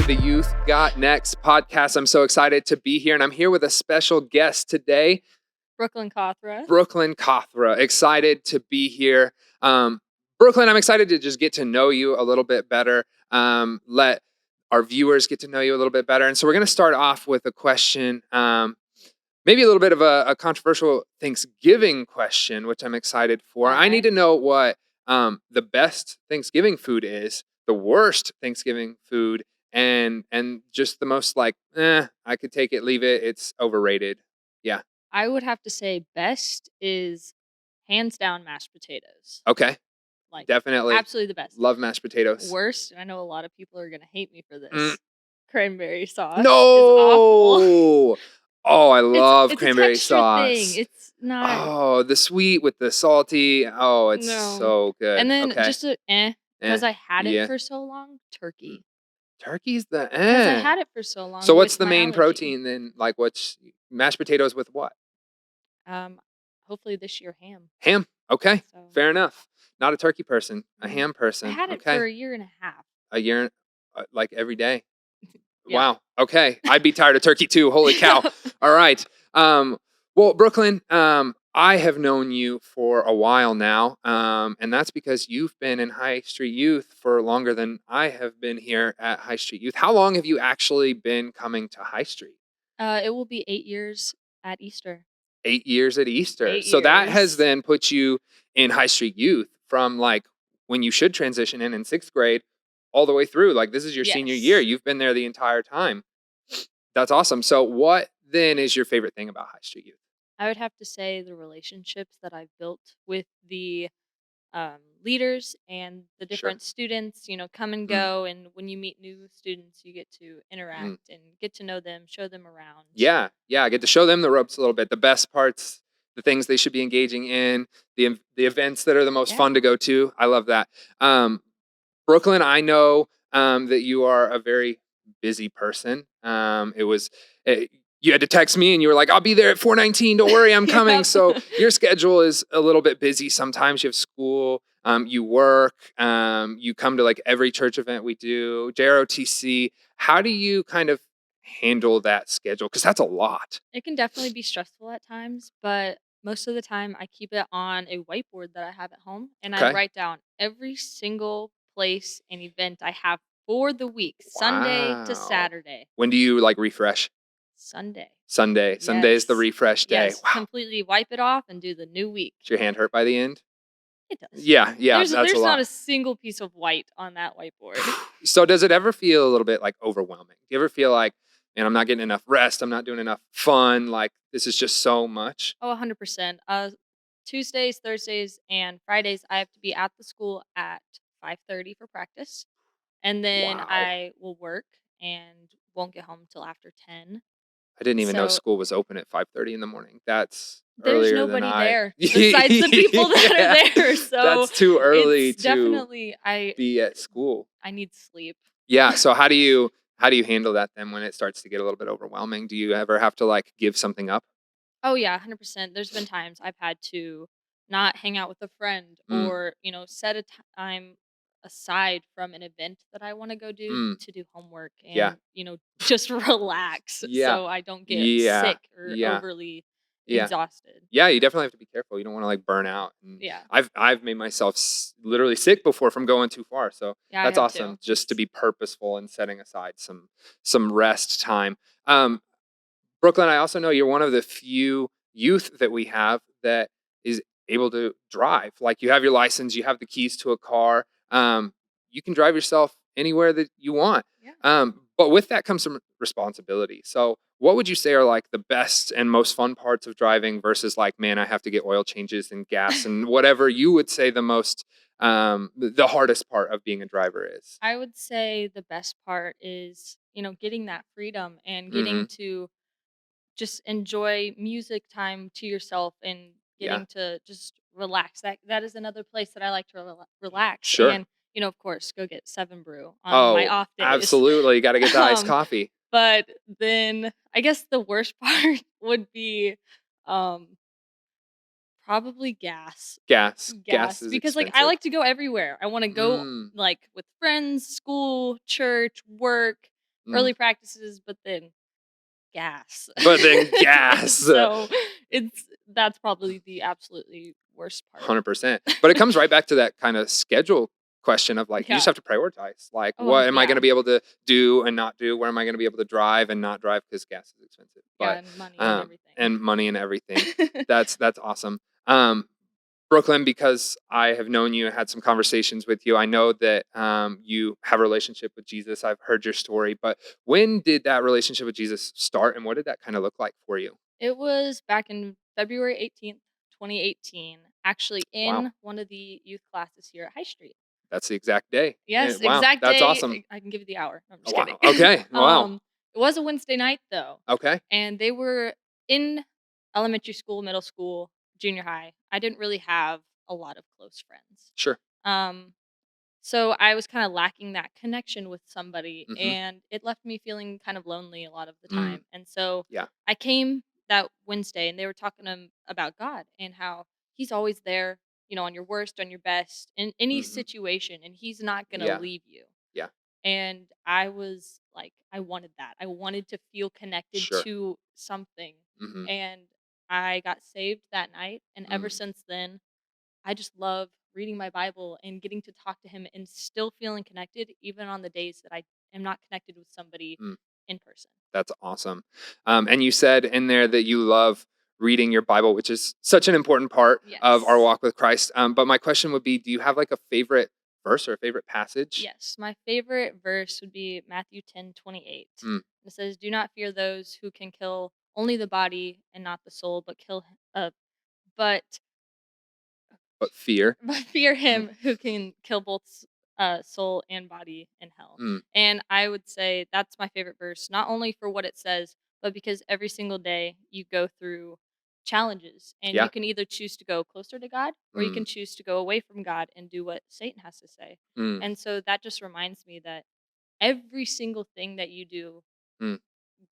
to the Youth Got Next podcast. I'm so excited to be here, and I'm here with a special guest today, Brooklyn Cawthra. Brooklyn Cawthra. Excited to be here. Brooklyn, I'm excited to just get to know you a little bit better, let our viewers get to know you a little bit better. And so we're going to start off with a question, maybe a little bit of a controversial Thanksgiving question, which I'm excited for. Okay. I need to know what the best Thanksgiving food is, the worst Thanksgiving food, and just the most like, I could take it, leave it. It's overrated. Yeah. I would have to say best is hands down mashed potatoes. Okay. Like Definitely. absolutely the best. Love mashed potatoes. Worst, and I know a lot of people are gonna hate me for this. Mm. Cranberry sauce. No. Is awful. Oh, I love it's cranberry a texture sauce. thing. It's not. Oh, the sweet with the salty. Oh, it's No. so good. And then okay. just because I had yeah. it for so long. Turkey. Turkey's the Because I had it for so long. So what's with the my main allergy. protein then? Like what's mashed potatoes with what? Hopefully this year ham. Ham. Okay. So Fair enough. Not a turkey person, a ham person. I had it okay. for a year and a half. A year, like every day. Yeah. Wow. Okay. I'd be tired of turkey too. Holy cow. All right. Well, Brooklyn, I have known you for a while now, and that's because you've been in High Street Youth for longer than I have been here at High Street Youth. How long have you actually been coming to High Street? It will be 8 years at Easter. 8 years at Easter. 8 So that years. has then put you in High Street Youth from like when you should transition in sixth grade all the way through. Like this is your senior year. Yes. You've been there the entire time. That's awesome. So what then is your favorite thing about High Street Youth? I would have to say the relationships that I've built with the leaders and the different students, come and go. And when you meet new students, you get to interact and get to know them, show them around. Yeah. I get to show them the ropes a little bit. The best parts, the things they should be engaging in, the events that are the most fun to go to. I love that. Brooklyn, I know that you are a very busy person. You had to text me and you were like, I'll be there at 4:19. Don't worry, I'm coming. Yep. So your schedule is a little bit busy. Sometimes you have school, you work, you come to like every church event we do, JROTC. How do you kind of handle that schedule? Because that's a lot. It can definitely be stressful at times, but most of the time I keep it on a whiteboard that I have at home, and I write down every single place and event I have for the week, Sunday to Wow. Saturday. When do you like refresh? Sunday. Sunday is the refresh day. Yes, Wow. completely wipe it off and do the new week. Does your hand hurt by the end? It does. Yeah, There's that's a lot. not a single piece of white on that whiteboard. So does it ever feel a little bit like overwhelming? Do you ever feel like, man, I'm not getting enough rest, I'm not doing enough fun, like this is just so much? Oh, 100%. Tuesdays, Thursdays, and Fridays, I have to be at the school at 5:30 for practice. And then Wow. I will work and won't get home till after 10. I didn't even know So- school was open at 5:30 in the morning. That's There's earlier nobody than I. there besides the people that are there. So that's too early it's to definitely be at school. I need sleep. Yeah. So how do you handle that then when it starts to get a little bit overwhelming? Do you ever have to like give something up? Oh yeah, 100%. There's been times I've had to not hang out with a friend or, set a time aside from an event that I want to go do to do homework and, just relax Yeah. so I don't get Yeah. sick or Yeah. overly Yeah. exhausted. Yeah, you definitely have to be careful. You don't want to like burn out. And Yeah. I've made myself literally sick before from going too far. So Yeah, I that's have awesome. too. Just to be purposeful and setting aside some rest time. Brooklyn, I also know you're one of the few youth that we have that is able to drive. Like you have your license, you have the keys to a car. You can drive yourself anywhere that you want. Yeah. But with that comes some responsibility. So what would you say are like the best and most fun parts of driving versus like, man, I have to get oil changes and gas and whatever you would say the most, the hardest part of being a driver is? I would say the best part is, getting that freedom and getting to just enjoy music time to yourself and getting to just relax. That is another place that I like to relax. Sure. And, of course, go get 7 Brew on my off days. Absolutely. You got to get the iced coffee. But then I guess the worst part would be probably gas. Gas is Because I expensive. like to go everywhere. I want to go like with friends, school, church, work, Mm. early practices, but then gas. But then gas. So that's probably the absolutely worst part. 100%. But it comes right back to that kind of schedule question of like, you just Yeah. have to prioritize. Like, Oh, what am I going yeah. to be able to do and not do? Where am I going to be able to drive and not drive because gas is expensive? Yeah, But and money and everything. and money and everything. That's awesome. Brooklyn, because I have known you, had some conversations with you. I know that you have a relationship with Jesus. I've heard your story, but when did that relationship with Jesus start, and what did that kind of look like for you? It was back in February 18th, 2018, actually Wow, in one of the youth classes here at High Street. that's the exact day. Yes, Wow, exact that's day. awesome. I can give you the hour. No, I'm just kidding. Wow. Okay. Wow. It was a Wednesday night though, Okay. and they were in elementary school, middle school, junior high. I didn't really have a lot of close friends. Sure. Um, So I was kinda lacking that connection with somebody, Mhm. and it left me feeling kind of lonely a lot of the Mm. time, and so Yeah. I came that Wednesday, and they were talking about God and how He's always there, on your worst, on your best, in any Mhm. situation, and He's not gonna Yeah. leave you, Yeah. and I was like, I wanted that. I wanted to feel connected Sure. to something, Mhm. and I got saved that night, and ever Mm. since then I just love reading my Bible and getting to talk to him and still feeling connected even on the days that I am not connected with somebody Mm. in person. That's awesome. And you said in there that you love reading your Bible, which is such an important part of our Yes. walk with Christ. But my question would be, do you have like a favorite verse or a favorite passage? Yes. My favorite verse would be Matthew 10:28. Mm. It says, "Do not fear those who can kill only the body and not the soul, but But fear. but fear Mm. him who can kill both soul and body in hell." Mm. And I would say that's my favorite verse, not only for what it says, but because every single day you go through challenges and Yeah. you can either choose to go closer to God or you Mm. can choose to go away from God and do what Satan has to say. Mm. And so that just reminds me that every single thing that you do Mm.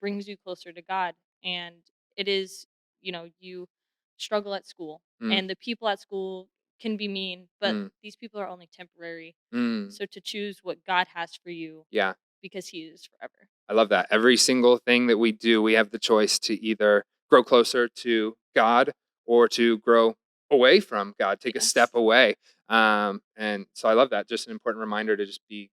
brings you closer to God. And it is, you struggle at school, Mm. and the people at school can be mean, but Mm. these people are only temporary. Mm. So to choose what God has for you Yeah. because He is forever. I love that. Every single thing that we do, we have the choice to either grow closer to God or to grow away from God, take a step Yes. away. And so I love that. Just an important reminder to just be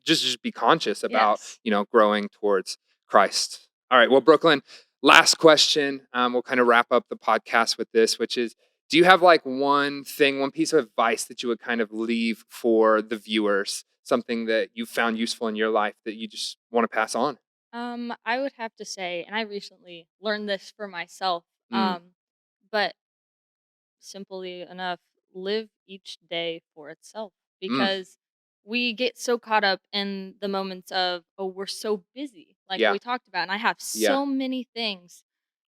just be conscious about, Yes. growing towards Christ. All right. Well, Brooklyn, last question. We'll kind of wrap up the podcast with this, which is, do you have like one thing, one piece of advice that you would kind of leave for the viewers? Something that you found useful in your life that you just want to pass on? I would have to say, and I recently learned this for myself, Mm. but simply enough, live each day for itself Mm. because we get so caught up in the moments of, oh, we're so busy, like Yeah. we talked about, and I have Yeah. so many things.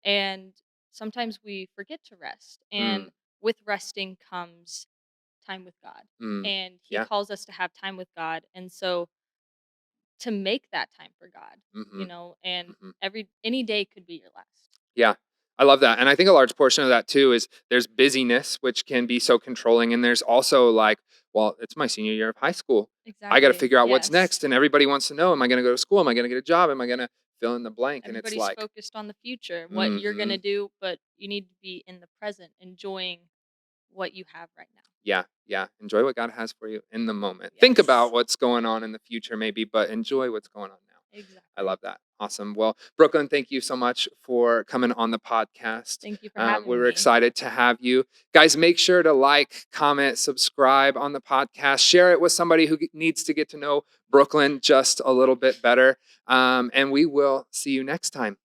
And sometimes we forget to rest. Mm. And with resting comes time with God. Mm. And He Yeah. calls us to have time with God. And so to make that time for God, Mhm. and Mhm. any day could be your last. Yeah. I love that. And I think a large portion of that too is there's busyness, which can be so controlling. And there's also like, well, it's my senior year of high school. I got to Exactly. figure out what's Yes. next. And everybody wants to know, am I going to go to school? Am I going to get a job? Am I going to fill in the blank? And it's Everybody's like, focused on the future, what you're hmm gonna do, but you need to be in the present, enjoying what you have right now. yeah, yeah. Enjoy what God has for you in the moment. Think about Yes. what's going on in the future, maybe, but enjoy what's going on now. I Exactly. love that. Awesome. Well, Brooklyn, thank you so much for coming on the podcast. Thank you for We having were me. excited to have you. Guys, make sure to like, comment, subscribe on the podcast. Share it with somebody who needs to get to know Brooklyn just a little bit better. And we will see you next time.